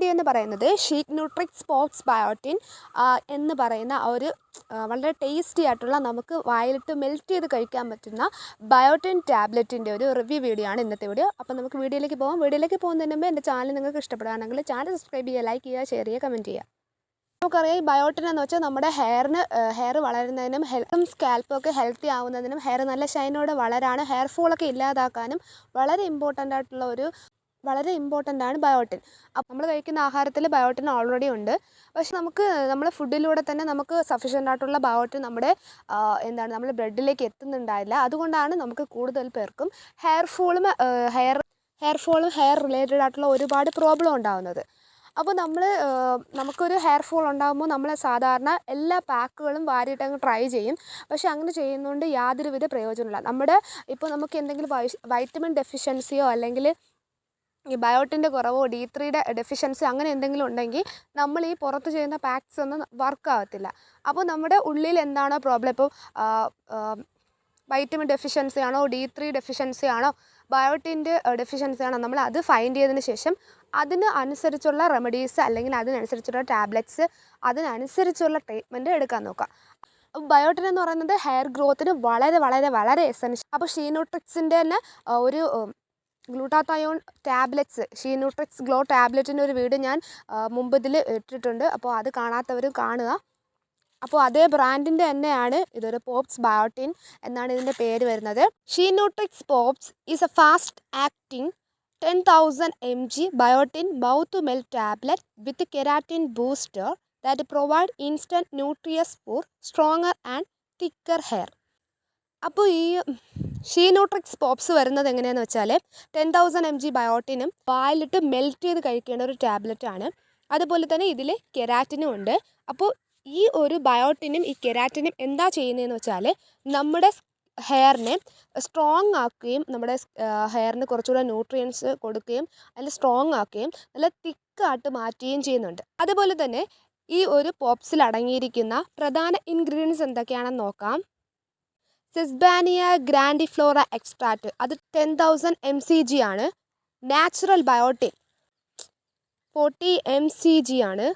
Video എന്ന് പറയുന്നത് sheet ന്യൂട്രിക്സ് pops biotin എന്ന് പറയുന്ന ഒരു വളരെ ടേസ്റ്റി ആയിട്ടുള്ള നമുക്ക് വായിലിട്ട് മെൽറ്റ് ചെയ്ത് കഴിക്കാൻ പറ്റുന്ന ബയോട്ടിൻ ടാബ്ലറ്റിൻ്റെ ഒരു റിവ്യൂ വീഡിയോ ആണ് ഇന്നത്തെ വീഡിയോ. അപ്പോൾ നമുക്ക് വീഡിയോയിലേക്ക് പോകാം. വീഡിയോയിലേക്ക് പോകുന്നതിന് മുമ്പ് എൻ്റെ ചാനൽ നിങ്ങൾക്ക് ഇഷ്ടപ്പെടുകയാണെങ്കിൽ ചാനൽ സബ്സ്ക്രൈബ് ചെയ്യുക, ലൈക്ക് ചെയ്യുക, ഷെയർ ചെയ്യുക, കമൻറ്റ് ചെയ്യുക. നമുക്കറിയാം ഈ ബയോട്ടിൻ എന്ന് വെച്ചാൽ നമ്മുടെ ഹെയർ വളരുന്നതിനും സ്കാൽപ്പും ഒക്കെ ഹെൽത്തി ആവുന്നതിനും ഹെയർ നല്ല ഷൈനോടെ വളരാനും ഹെയർ ഫോളൊക്കെ ഇല്ലാതാക്കാനും വളരെ ഇമ്പോർട്ടൻ്റ് ആണ് ബയോട്ടിൻ. അപ്പോൾ നമ്മൾ കഴിക്കുന്ന ആഹാരത്തിൽ ബയോട്ടിൻ ഓൾറെഡി ഉണ്ട്. പക്ഷെ നമ്മുടെ ഫുഡിലൂടെ തന്നെ നമുക്ക് സഫീഷ്യൻ്റ് ആയിട്ടുള്ള ബയോട്ടിൻ നമ്മുടെ ബ്ലഡിലേക്ക് എത്തുന്നുണ്ടായില്ല. അതുകൊണ്ടാണ് നമുക്ക് കൂടുതൽ പേർക്കും ഹെയർ ഫോളും ഹെയർ റിലേറ്റഡ് ആയിട്ടുള്ള ഒരുപാട് പ്രോബ്ലം ഉണ്ടാകുന്നത്. അപ്പോൾ നമുക്കൊരു ഹെയർ ഫോൾ ഉണ്ടാകുമ്പോൾ നമ്മൾ സാധാരണ എല്ലാ പാക്കുകളും വാരിയിട്ടങ്ങ് ട്രൈ ചെയ്യും. പക്ഷേ അങ്ങനെ ചെയ്യുന്നതുകൊണ്ട് യാതൊരുവിധ പ്രയോജനമില്ല. ഇപ്പോൾ നമുക്ക് എന്തെങ്കിലും വൈറ്റമിൻ ഡെഫിഷ്യൻസിയോ അല്ലെങ്കിൽ ഈ ബയോട്ടിൻ്റെ കുറവോ D3യുടെ ഡെഫിഷ്യൻസി അങ്ങനെ എന്തെങ്കിലും ഉണ്ടെങ്കിൽ നമ്മൾ ഈ പുറത്ത് ചെയ്യുന്ന പാക്സ് ഒന്നും വർക്ക് ആവത്തില്ല. അപ്പോൾ നമ്മുടെ ഉള്ളിൽ എന്താണോ പ്രോബ്ലം, ഇപ്പോൾ വൈറ്റമിൻ ഡെഫിഷ്യൻസി ആണോ, D3 ഡെഫിഷ്യൻസി ആണോ, ബയോട്ടിൻ്റെ ഡെഫിഷ്യൻസി ആണോ, നമ്മൾ അത് ഫൈൻഡ് ചെയ്തതിന് ശേഷം അതിന് അനുസരിച്ചുള്ള റെമഡീസ് അല്ലെങ്കിൽ അതിനനുസരിച്ചുള്ള ടാബ്ലറ്റ്സ്, അതിനനുസരിച്ചുള്ള ട്രീറ്റ്മെൻറ്റ് എടുക്കാൻ നോക്കുക. അപ്പോൾ ബയോട്ടിൻ എന്ന് പറയുന്നത് ഹെയർ ഗ്രോത്തിന് വളരെ വളരെ വളരെ എസെൻഷ്യൽ. അപ്പോൾ ഷീന്യൂട്രിക്സിൻ്റെ തന്നെ ഒരു ഗ്ലൂട്ടാത്തയോൺ ടാബ്ലറ്റ്സ്, ഷീന്യൂട്രിക്സ് ഗ്ലോ ടാബ്ലറ്റിൻ്റെ ഒരു വീഡിയോ ഞാൻ മുമ്പ് ഇതിൽ ഇട്ടിട്ടുണ്ട്. അപ്പോൾ അത് കാണാത്തവരും കാണുക. അപ്പോൾ അതേ ബ്രാൻഡിൻ്റെ തന്നെയാണ് ഇതൊരു പോപ്സ് ബയോട്ടിൻ എന്നാണ് ഇതിൻ്റെ പേര് വരുന്നത്. Shenutrix pops is a fast acting 10,000 mg biotin mouth to melt tablet with keratin booster that provide instant nutrients for stronger and thicker hair. അപ്പോൾ ഈ ഷീന്യൂട്രിക്സ് പോപ്സ് വരുന്നത് എങ്ങനെയാണെന്ന് വെച്ചാൽ 10,000 mg ബയോട്ടിനും വായിലിട്ട് മെൽറ്റ് ചെയ്ത് കഴിക്കേണ്ട ഒരു ടാബ്ലറ്റാണ്. അതുപോലെ തന്നെ ഇതിൽ കെരാറ്റിനും ഉണ്ട്. അപ്പോൾ ഈ ഒരു ബയോട്ടിനും ഈ കെരാറ്റിനും എന്താ ചെയ്യുന്നതെന്ന് വെച്ചാൽ നമ്മുടെ ഹെയറിനെ സ്ട്രോങ് ആക്കുകയും നമ്മുടെ ഹെയറിന് കുറച്ചുകൂടെ ന്യൂട്രിയൻസ് കൊടുക്കുകയും അതിൽ സ്ട്രോങ് ആക്കുകയും നല്ല തിക്കായിട്ട് മാറ്റുകയും ചെയ്യുന്നുണ്ട്. അതുപോലെ തന്നെ ഈ ഒരു പോപ്സിൽ അടങ്ങിയിരിക്കുന്ന പ്രധാന ഇൻഗ്രീഡിയൻസ് എന്തൊക്കെയാണെന്ന് നോക്കാം. സെസ്ബാനിയ ഗ്രാൻഡിഫ്ലോറ എക്സ്ട്രാക്റ്റ്, അത് 10,000 mcg ആണ്. നാച്ചുറൽ ബയോട്ടിൻ 40 mcg ആണ്.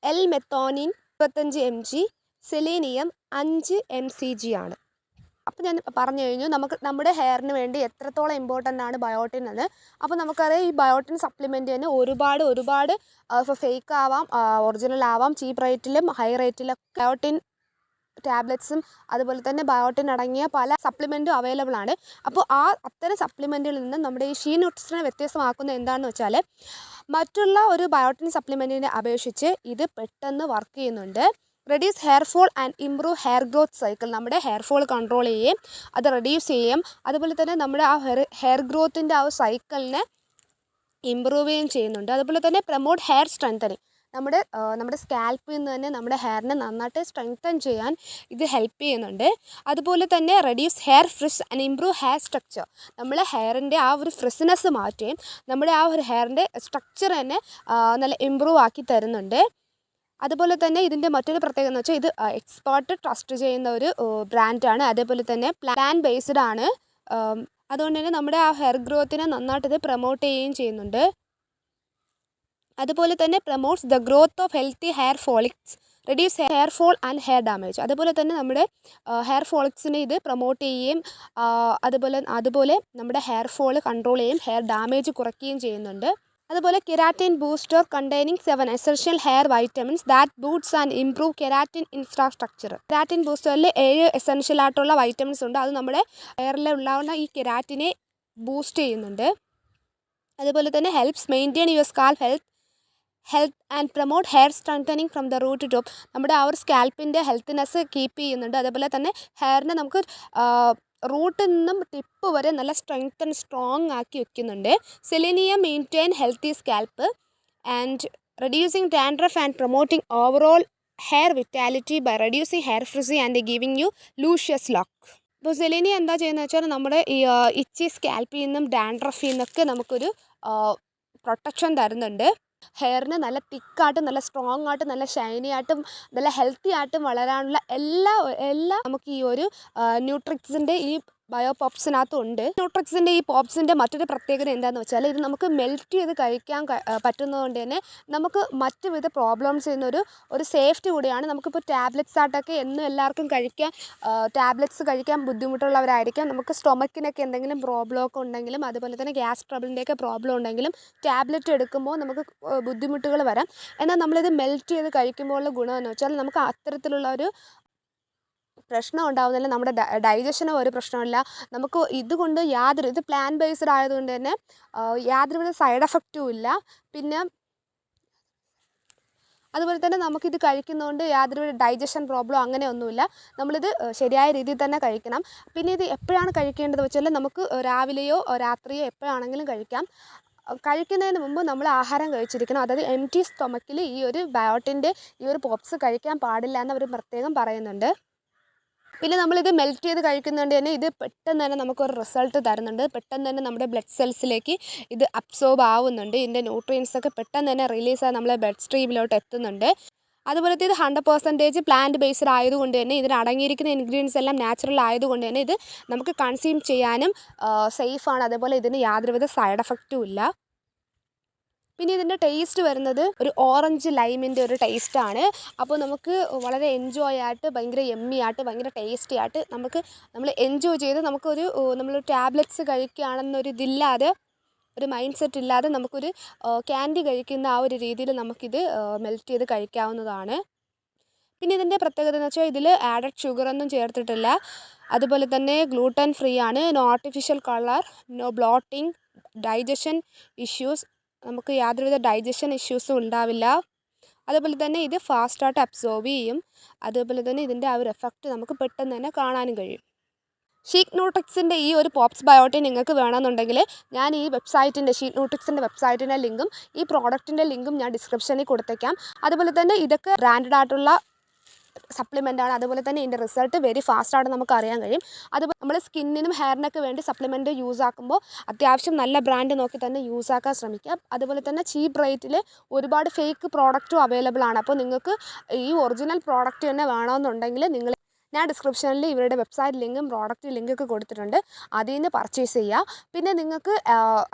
എൽ മെത്തോനിൻ 25 mg, സെലീനിയം 5 mcg ആണ്. അപ്പോൾ ഞാൻ പറഞ്ഞു കഴിഞ്ഞു നമ്മുടെ ഹെയറിന് വേണ്ടി എത്രത്തോളം ഇമ്പോർട്ടൻ്റ് ആണ് ബയോട്ടിൻ എന്ന്. അപ്പോൾ നമുക്കറിയാം ഈ ബയോട്ടിൻ സപ്ലിമെൻ്റ് തന്നെ ഒരുപാട് ഇപ്പോൾ ഫേക്ക് ആവാം, ഒറിജിനൽ ആവാം, ചീപ്പ് റേറ്റിലും ഹൈ റേറ്റിലും ബയോട്ടിൻ ടാബ്ലറ്റ്സും അതുപോലെ തന്നെ ബയോട്ടിൻ അടങ്ങിയ പല സപ്ലിമെൻറ്റും അവൈലബിൾ ആണ്. അപ്പോൾ അത്തരം സപ്ലിമെൻറ്റുകളിൽ നിന്ന് നമ്മുടെ ഈ ഷീന്യൂട്രിക്സിനെ വ്യത്യസ്തമാക്കുന്നത് എന്താണെന്ന് വെച്ചാൽ മറ്റുള്ള ഒരു ബയോട്ടിൻ സപ്ലിമെൻറ്റിനെ അപേക്ഷിച്ച് ഇത് പെട്ടെന്ന് വർക്ക് ചെയ്യുന്നുണ്ട്. Reduce hair fall and improve hair growth cycle, നമ്മുടെ ഹെയർ ഫോൾ കൺട്രോൾ ചെയ്യുകയും അത് റെഡ്യൂസ് ചെയ്യുകയും അതുപോലെ തന്നെ നമ്മുടെ ആ ഹെയർ ഗ്രോത്തിൻ്റെ ആ സൈക്കിളിനെ ഇമ്പ്രൂവ് ചെയ്യുകയും ചെയ്യുന്നുണ്ട്. അതുപോലെ തന്നെ പ്രൊമോട്ട് ഹെയർ സ്ട്രെങ്തനിങ്, നമ്മുടെ സ്കാൽപ്പിൽ നിന്ന് തന്നെ നമ്മുടെ ഹെയറിനെ നന്നായിട്ട് സ്ട്രെങ്തൻ ചെയ്യാൻ ഇത് ഹെൽപ്പ് ചെയ്യുന്നുണ്ട്. അതുപോലെ തന്നെ reduce hair frizz and improve hair structure, നമ്മളെ ഹെയറിൻ്റെ ആ ഒരു ഫ്രിസ്നെസ് മാറ്റുകയും നമ്മുടെ ആ ഒരു ഹെയറിൻ്റെ സ്ട്രക്ചർ തന്നെ നല്ല ഇമ്പ്രൂവ് ആക്കി തരുന്നുണ്ട്. അതുപോലെ തന്നെ ഇതിൻ്റെ മറ്റൊരു പ്രത്യേകത എന്ന് വെച്ചാൽ ഇത് എക്സ്പേർട്ട് ട്രസ്റ്റ് ചെയ്യുന്ന ഒരു ബ്രാൻഡാണ്. അതേപോലെ തന്നെ പ്ലാൻ ബേസ്ഡ് ആണ്. അതുകൊണ്ട് തന്നെ നമ്മുടെ ആ ഹെയർ ഗ്രോത്തിനെ നന്നായിട്ട് ഇത് പ്രൊമോട്ട് ചെയ്യുകയും ചെയ്യുന്നുണ്ട്. അതുപോലെ തന്നെ promotes the growth of healthy hair follicles, reduce hair fall and hair damage. അതുപോലെ തന്നെ നമ്മുടെ ഹെയർ ഫോളിക്സിനെ ഇത് പ്രൊമോട്ട് ചെയ്യുകയും അതുപോലെ നമ്മുടെ ഹെയർ ഫോൾ കൺട്രോൾ ചെയ്യുകയും ഹെയർ ഡാമേജ് കുറയ്ക്കുകയും ചെയ്യുന്നുണ്ട്. അതുപോലെ keratin booster containing 7 essential hair vitamins that boosts and improve keratin infrastructure. Keratin ബൂസ്റ്ററിൽ 7 എസെൻഷ്യൽ ആയിട്ടുള്ള വൈറ്റമിൻസ് ഉണ്ട്. അത് നമ്മുടെ ഹെയറിൽ ഉണ്ടാകുന്ന ഈ കെരാറ്റിനെ ബൂസ്റ്റ് ചെയ്യുന്നുണ്ട്. അതുപോലെ തന്നെ helps maintain your scalp health and promote hair strengthening from the root top, നമ്മുടെ ആ ഒരു സ്കാൽപ്പിൻ്റെ ഹെൽത്തിനെസ് കീപ്പ് ചെയ്യുന്നുണ്ട്. അതുപോലെ തന്നെ ഹെയറിനെ നമുക്ക് റൂട്ടിൽ നിന്നും ടിപ്പ് വരെ നല്ല സ്ട്രോങ് ആക്കി വെക്കുന്നുണ്ട്. Selenium maintain healthy scalp and reducing dandruff and promoting overall hair vitality by reducing hair frizzy and giving you luscious lock. ഇപ്പോൾ സെലീനിയം എന്താ ചെയ്യുന്നത് വെച്ചാൽ നമ്മുടെ ഈ ഇച്ചി സ്കാൽപ്പിൽ നിന്നും ഡാൻഡ്രഫിൽ നിന്നൊക്കെ നമുക്കൊരു പ്രൊട്ടക്ഷൻ തരുന്നുണ്ട്. ഹെയറിന് നല്ല തിക്കായിട്ടും നല്ല സ്ട്രോങ് ആയിട്ടും നല്ല ഷൈനി ആയിട്ടും നല്ല ഹെൽത്തി ആയിട്ടും വളരാനുള്ള എല്ലാ നമുക്ക് ഈ ഒരു ന്യൂട്രിക്സിൻ്റെ ഈ ബയോ പോപ്സിനകത്തുണ്ട്. ന്യൂട്രിക്സിൻ്റെ ഈ പോപ്സിൻ്റെ മറ്റൊരു പ്രത്യേകത എന്താണെന്ന് വെച്ചാൽ ഇത് നമുക്ക് മെൽറ്റ് ചെയ്ത് കഴിക്കാൻ പറ്റുന്നതുകൊണ്ട് തന്നെ നമുക്ക് മറ്റ് വിധ പ്രോബ്ലംസിൽ നിന്നൊരു സേഫ്റ്റി കൂടിയാണ്. നമുക്കിപ്പോൾ ടാബ്ലറ്റ്സ് ആയിട്ടൊക്കെ എന്നും എല്ലാവർക്കും ടാബ്ലറ്റ്സ് കഴിക്കാൻ ബുദ്ധിമുട്ടുള്ളവരായിരിക്കാം. നമുക്ക് സ്റ്റൊമക്കിനൊക്കെ എന്തെങ്കിലും പ്രോബ്ലമൊക്കെ ഉണ്ടെങ്കിലും അതുപോലെ തന്നെ ഗ്യാസ് ട്രബിളിൻ്റെയൊക്കെ പ്രോബ്ലം ഉണ്ടെങ്കിലും ടാബ്ലറ്റ് എടുക്കുമ്പോൾ നമുക്ക് ബുദ്ധിമുട്ടുകൾ വരാം. എന്നാൽ നമ്മളിത് മെൽറ്റ് ചെയ്ത് കഴിക്കുമ്പോഴുള്ള ഗുണമെന്ന് വെച്ചാൽ നമുക്ക് അത്തരത്തിലുള്ള ഒരു പ്രശ്നം ഉണ്ടാവുന്നില്ല. നമ്മുടെ ഡൈജഷനും ഒരു പ്രശ്നമില്ല. നമുക്ക് ഇതുകൊണ്ട് ഇത് പ്ലാന്റ് ബേസ്ഡ് ആയതുകൊണ്ട് തന്നെ യാതൊരുവിധ സൈഡ് എഫക്റ്റും ഇല്ല. പിന്നെ അതുപോലെ തന്നെ നമുക്കിത് കഴിക്കുന്നതുകൊണ്ട് യാതൊരു ഡൈജഷൻ പ്രോബ്ലം അങ്ങനെയൊന്നുമില്ല. നമ്മളിത് ശരിയായ രീതിയിൽ തന്നെ കഴിക്കണം. പിന്നെ ഇത് എപ്പോഴാണ് കഴിക്കേണ്ടത് വെച്ചാൽ നമുക്ക് രാവിലെയോ രാത്രിയോ എപ്പോഴാണെങ്കിലും കഴിക്കാം. കഴിക്കുന്നതിന് മുമ്പ് നമ്മൾ ആഹാരം കഴിച്ചിരിക്കണം. അതായത് എംപ്റ്റി സ്റ്റൊമക്കിൽ ഈ ഒരു ബയോട്ടിൻ്റെ ഈ ഒരു പോപ്സ് കഴിക്കാൻ പാടില്ല എന്ന് അവർ പ്രത്യേകം പറയുന്നുണ്ട്. പിന്നെ നമ്മളിത് മെൽറ്റ് ചെയ്ത് കഴിക്കുന്നതുകൊണ്ട് തന്നെ ഇത് പെട്ടെന്ന് തന്നെ നമുക്കൊരു റിസൾട്ട് തരുന്നുണ്ട്. പെട്ടെന്ന് തന്നെ നമ്മുടെ ബ്ലഡ് സെൽസിലേക്ക് ഇത് അബ്സോർബ് ആവുന്നുണ്ട്. ഇതിൻ്റെ ന്യൂട്രിയൻസൊക്കെ പെട്ടെന്ന് തന്നെ റിലീസായി നമ്മളെ ബ്ലഡ് സ്ട്രീമിലോട്ട് എത്തുന്നുണ്ട്. അതുപോലത്തെ ഇത് 100% പ്ലാന്റ് ബേസ്ഡ് ആയതുകൊണ്ട് തന്നെ ഇതിൽ അടങ്ങിയിരിക്കുന്ന ഇൻഗ്രീഡിയൻസ് എല്ലാം നാച്ചുറൽ ആയതുകൊണ്ട് തന്നെ ഇത് നമുക്ക് കൺസ്യൂം ചെയ്യാനും സേഫാണ്. അതേപോലെ ഇതിന് യാതൊരുവിധ സൈഡ് എഫക്റ്റും ഇല്ല. പിന്നെ ഇതിൻ്റെ ടേസ്റ്റ് വരുന്നത് ഒരു ഓറഞ്ച് ലൈമിൻ്റെ ഒരു ടേസ്റ്റാണ്. അപ്പോൾ നമുക്ക് വളരെ എൻജോയ് ആയിട്ട് ഭയങ്കര യമ്മി ആയിട്ട് ഭയങ്കര ടേസ്റ്റി ആയിട്ട് നമ്മൾ എൻജോയ് ചെയ്ത് നമ്മൾ ടാബ്ലറ്റ്സ് കഴിക്കുകയാണെന്നൊരിതില്ലാതെ ഒരു മൈൻഡ് സെറ്റ് ഇല്ലാതെ നമുക്കൊരു ക്യാൻഡി കഴിക്കുന്ന ആ ഒരു രീതിയിൽ നമുക്കിത് മെൽറ്റ് ചെയ്ത് കഴിക്കാവുന്നതാണ്. പിന്നെ ഇതിൻ്റെ പ്രത്യേകത എന്ന് വെച്ചാൽ ഇതിൽ ആഡഡ് ഷുഗറൊന്നും ചേർത്തിട്ടില്ല. അതുപോലെ തന്നെ ഗ്ലൂട്ടൻ ഫ്രീ ആണ്. No artificial colour, no bloating, digestion issues, നമുക്ക് യാതൊരുവിധ ഡൈജഷൻ ഇഷ്യൂസും ഉണ്ടാവില്ല. അതുപോലെ തന്നെ ഇത് ഫാസ്റ്റായിട്ട് അബ്സോർബ് ചെയ്യും. അതുപോലെ തന്നെ ഇതിൻ്റെ ആ ഒരു എഫക്റ്റ് നമുക്ക് പെട്ടെന്ന് തന്നെ കാണാനും കഴിയും. ഷീക്ക് ന്യൂട്രിക്സിൻ്റെ ഈ ഒരു പോപ്സ് ബയോട്ടിൻ നിങ്ങൾക്ക് വേണമെന്നുണ്ടെങ്കിൽ ഞാൻ ഈ ഷീക്ക് ന്യൂട്രിക്സിൻ്റെ വെബ്സൈറ്റിൻ്റെ ലിങ്കും ഈ പ്രോഡക്റ്റിൻ്റെ ലിങ്കും ഞാൻ ഡിസ്ക്രിപ്ഷനിൽ കൊടുത്തേക്കാം. അതുപോലെ തന്നെ ഇതൊക്കെ ബ്രാൻഡഡ് ആയിട്ടുള്ള സപ്ലിമെൻ്റാണ്. അതുപോലെ തന്നെ ഇതിൻ്റെ റിസൾട്ട് വെരി ഫാസ്റ്റായിട്ട് നമുക്ക് അറിയാൻ കഴിയും. അതുപോലെ നമ്മൾ സ്കിന്നിനും ഹെയറിനൊക്കെ വേണ്ടി സപ്ലിമെൻറ്റ് യൂസ് ആക്കുമ്പോൾ അത്യാവശ്യം നല്ല ബ്രാൻഡ് നോക്കി തന്നെ യൂസ് ആക്കാൻ ശ്രമിക്കുക. അതുപോലെ തന്നെ ചീപ്പ് റേറ്റിൽ ഒരുപാട് ഫേക്ക് പ്രോഡക്റ്റും അവൈലബിൾ ആണ്. അപ്പോൾ നിങ്ങൾക്ക് ഈ ഒറിജിനൽ പ്രോഡക്റ്റ് തന്നെ വേണമെന്നുണ്ടെങ്കിൽ ഞാൻ ഡിസ്ക്രിപ്ഷനിൽ ഇവരുടെ വെബ്സൈറ്റ് ലിങ്കും പ്രോഡക്റ്റ് ലിങ്കൊക്കെ കൊടുത്തിട്ടുണ്ട്. അതിൽ നിന്ന് പർച്ചേസ് ചെയ്യുക. പിന്നെ നിങ്ങൾക്ക്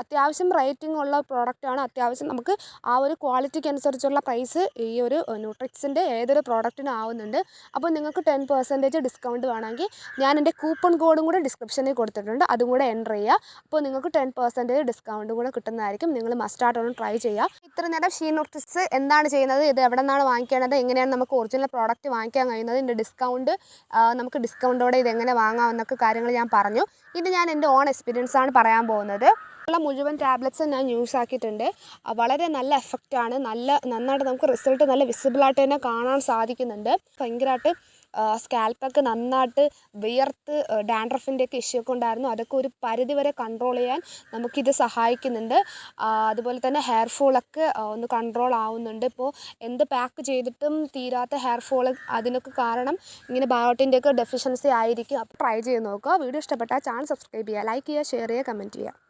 അത്യാവശ്യം റേറ്റിംഗ് ഉള്ള പ്രോഡക്റ്റാണ്. അത്യാവശ്യം നമുക്ക് ആ ഒരു ക്വാളിറ്റിക്ക് അനുസരിച്ചുള്ള പ്രൈസ് ഈ ഒരു ന്യൂട്രിക്സിൻ്റെ ഏതൊരു പ്രോഡക്റ്റിനും ആവുന്നുണ്ട്. അപ്പോൾ നിങ്ങൾക്ക് 10% ഡിസ്കൗണ്ട് വേണമെങ്കിൽ ഞാൻ എൻ്റെ കൂപ്പൺ കോഡും കൂടെ ഡിസ്ക്രിപ്ഷനിൽ കൊടുത്തിട്ടുണ്ട്. അതും കൂടെ എൻ്റർ ചെയ്യുക. അപ്പോൾ നിങ്ങൾക്ക് 10% ഡിസ്കൗണ്ടും കൂടെ കിട്ടുന്നതായിരിക്കും. നിങ്ങൾ മസ്റ്റായിട്ടൊന്ന് ട്രൈ ചെയ്യുക. ഇത്ര നേരം ഷീ ന്യൂട്രിക്സ് എന്താണ് ചെയ്യുന്നത്, ഇത് എവിടെ നിന്നാണ് വാങ്ങിക്കേണ്ടത്, എങ്ങനെയാണ് നമുക്ക് ഒറിജിനൽ പ്രോഡക്റ്റ് വാങ്ങിക്കാൻ കഴിയുന്നത്, ഇതിൻ്റെ ഡിസ്കൗണ്ട് നമുക്ക് ഡിസ്കൗണ്ടോടെ ഇതെങ്ങനെ വാങ്ങാമെന്നൊക്കെ കാര്യങ്ങൾ ഞാൻ പറഞ്ഞു. ഇനി ഞാൻ എൻ്റെ ഓൺ എക്സ്പീരിയൻസാണ് പറയാൻ പോകുന്നത്. മുഴുവൻ ടാബ്ലറ്റ്സ് ഞാൻ യൂസ് ആക്കിയിട്ടുണ്ട്. വളരെ നല്ല എഫക്റ്റാണ്. നന്നായിട്ട് നമുക്ക് റിസൾട്ട് നല്ല വിസിബിളായിട്ട് തന്നെ കാണാൻ സാധിക്കുന്നുണ്ട്. ഭയങ്കരമായിട്ട് സ്കാൽപ്പൊക്കെ നന്നായിട്ട് വിയർത്ത് ഡാൻഡ്രഫിൻ്റെയൊക്കെ ഇഷ്യൂ ഒക്കെ ഉണ്ടായിരുന്നു. അതൊക്കെ ഒരു പരിധി വരെ കൺട്രോൾ ചെയ്യാൻ നമുക്കിത് സഹായിക്കുന്നുണ്ട്. അതുപോലെ തന്നെ ഹെയർ ഫോളൊക്കെ ഒന്ന് കൺട്രോൾ ആവുന്നുണ്ട്. ഇപ്പോൾ എന്ത് പാക്ക് ചെയ്തിട്ടും തീരാത്ത ഹെയർ ഫോൾ അതിനൊക്കെ കാരണം ഇങ്ങനെ ബയോട്ടിൻ്റെയൊക്കെ ഡെഫിഷ്യൻസി ആയിരിക്കും. അപ്പോൾ ട്രൈ ചെയ്ത് നോക്കുക. വീഡിയോ ഇഷ്ടപ്പെട്ടാൽ ചാനൽ സബ്സ്ക്രൈബ് ചെയ്യുക, ലൈക്ക് ചെയ്യുക, ഷെയർ ചെയ്യുക, കമൻറ്റ് ചെയ്യുക.